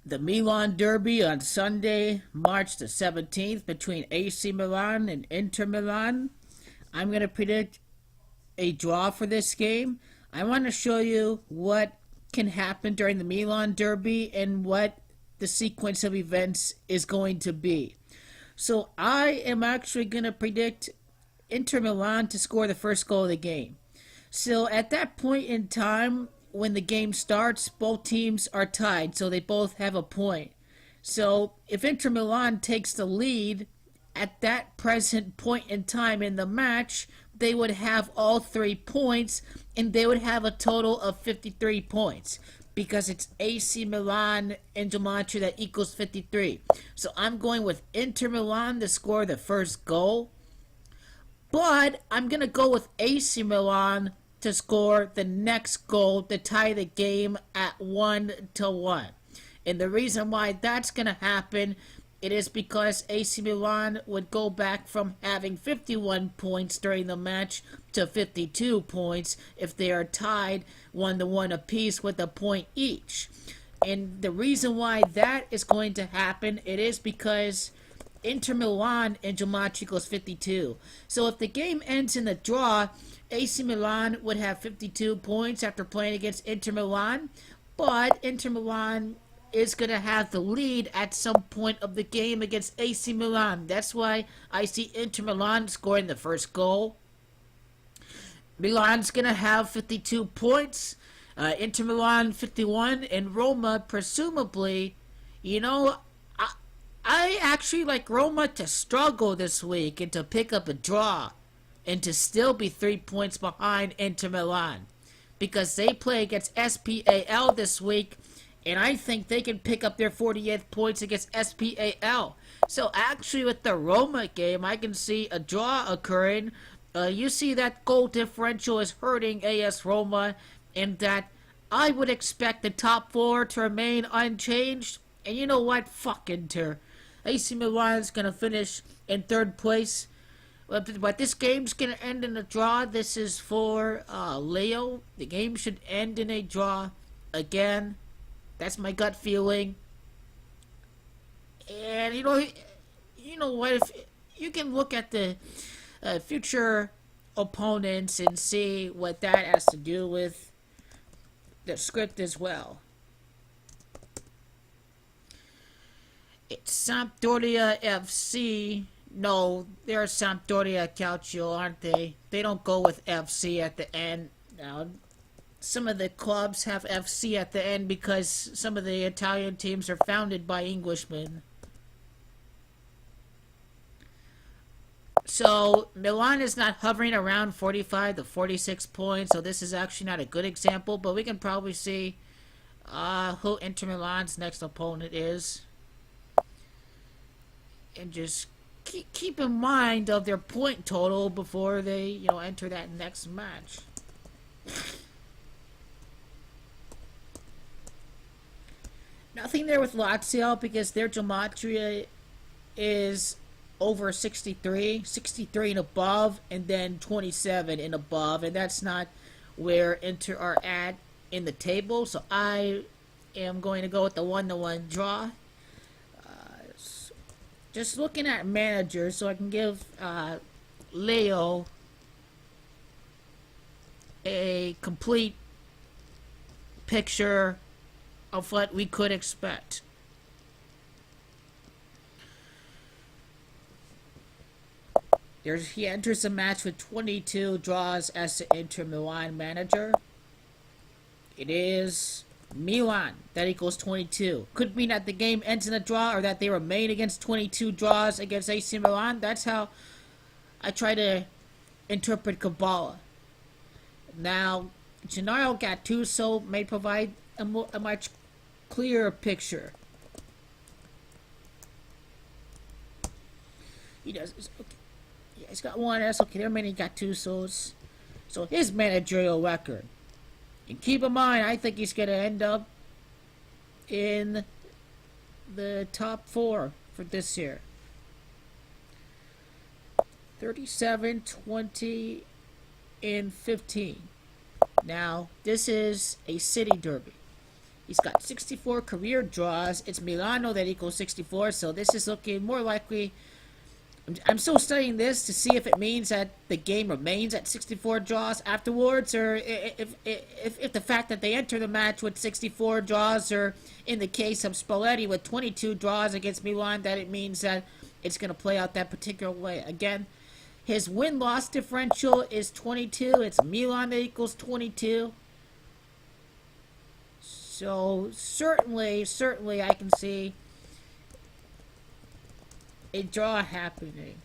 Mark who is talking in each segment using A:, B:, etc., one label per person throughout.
A: The Milan Derby on Sunday, March the 17th, between AC Milan and Inter Milan. I'm going to predict a draw for this game. I want to show you what can happen during the Milan Derby and what the sequence of events is going to be. So I am actually going to predict Inter Milan to score the first goal of the game. So at that point in time, when the game starts, both teams are tied, so they both have a point. So if Inter Milan takes the lead at that present point in time in the match, they would have all 3 points, and they would have a total of 53 points because it's AC Milan and gematria that equals 53. So I'm going with Inter Milan to score the first goal, but I'm going to go with AC Milan to score the next goal to tie the game at 1-1. And the reason why that's going to happen, it is because AC Milan would go back from having 51 points during the match to 52 points if they are tied 1-1 apiece with a point each. And the reason why that is going to happen, it is because Inter Milan and gematria equals 52. So if the game ends in a draw, AC Milan would have 52 points after playing against Inter Milan, but Inter Milan is going to have the lead at some point of the game against AC Milan. That's why I see Inter Milan scoring the first goal. Milan's going to have 52 points, Inter Milan 51, and Roma presumably, I actually like Roma to struggle this week and to pick up a draw and to still be 3 points behind Inter Milan because they play against SPAL this week, and I think they can pick up their 48th points against SPAL. So actually with the Roma game, I can see a draw occurring. You see that goal differential is hurting AS Roma, and that I would expect the top four to remain unchanged. And you know what? Fuck Inter. AC Milan is going to finish in third place. But this game's going to end in a draw. This is for Leo. The game should end in a draw again. That's my gut feeling. And you know what? If you can look at the future opponents and see what that has to do with the script as well. It's Sampdoria FC. No, they're Sampdoria Calcio, aren't they? They don't go with FC at the end. Now, some of the clubs have FC at the end because some of the Italian teams are founded by Englishmen. So, Milan is not hovering around 45 to 46 points, so this is actually not a good example, but we can probably see who Inter Milan's next opponent is. And just keep in mind of their point total before they, enter that next match. Nothing there with Lazio because their gematria is over 63 and above, and then 27 and above, and that's not where Inter are at in the table. So I am going to go with the 1-1 draw. Just looking at managers so I can give Leo a complete picture of what we could expect. He enters the match with 22 draws as the Inter Milan manager. It is Milan, that equals 22. Could mean that the game ends in a draw or that they remain against 22 draws against AC Milan. That's how I try to interpret Kabbalah. Now, Gennaro Gattuso may provide a much clearer picture. He does. Okay. Yeah, he's got one S. Okay, there are many Gattusos. So his managerial record. And keep in mind, I think he's going to end up in the top four for this year. 37, 20, and 15. Now, this is a city derby. He's got 64 career draws. It's Milano that equals 64, so this is looking more likely. I'm still studying this to see if it means that the game remains at 64 draws afterwards, or if the fact that they enter the match with 64 draws, or in the case of Spalletti with 22 draws against Milan, that it means that it's going to play out that particular way. Again, his win-loss differential is 22. It's Milan that equals 22. So certainly I can see a draw happening.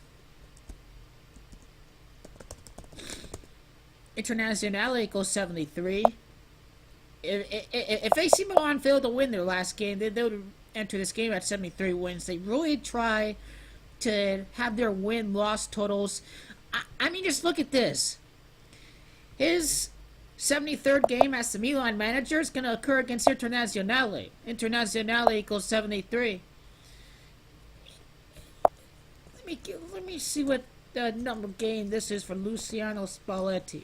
A: Internazionale equals 73. If AC Milan failed to win their last game, they would enter this game at 73 wins. They really try to have their win-loss totals. I mean, just look at this. His 73rd game as the Milan manager is going to occur against Internazionale. Internazionale equals 73. Let me see what the number game this is for Luciano Spalletti.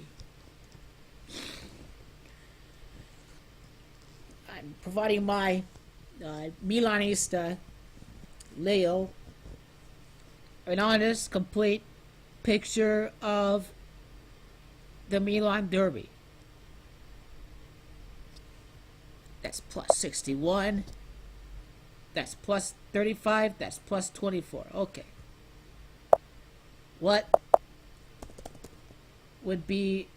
A: I'm providing my Milanista Leo an honest, complete picture of the Milan Derby. That's plus 61. That's plus 35. That's plus 24. Okay. What would be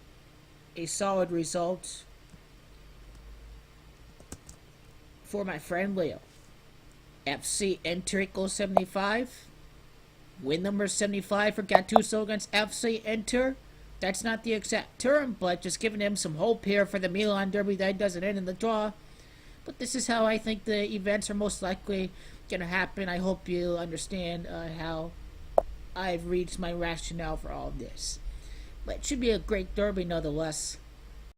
A: a solid result for my friend Leo? FC Inter equals 75. Win number 75 for Gattuso against FC Inter. That's not the exact term, but just giving him some hope here for the Milan Derby that doesn't end in the draw. But this is how I think the events are most likely going to happen. I hope you understand how I've reached my rationale for all of this. But it should be a great derby nonetheless.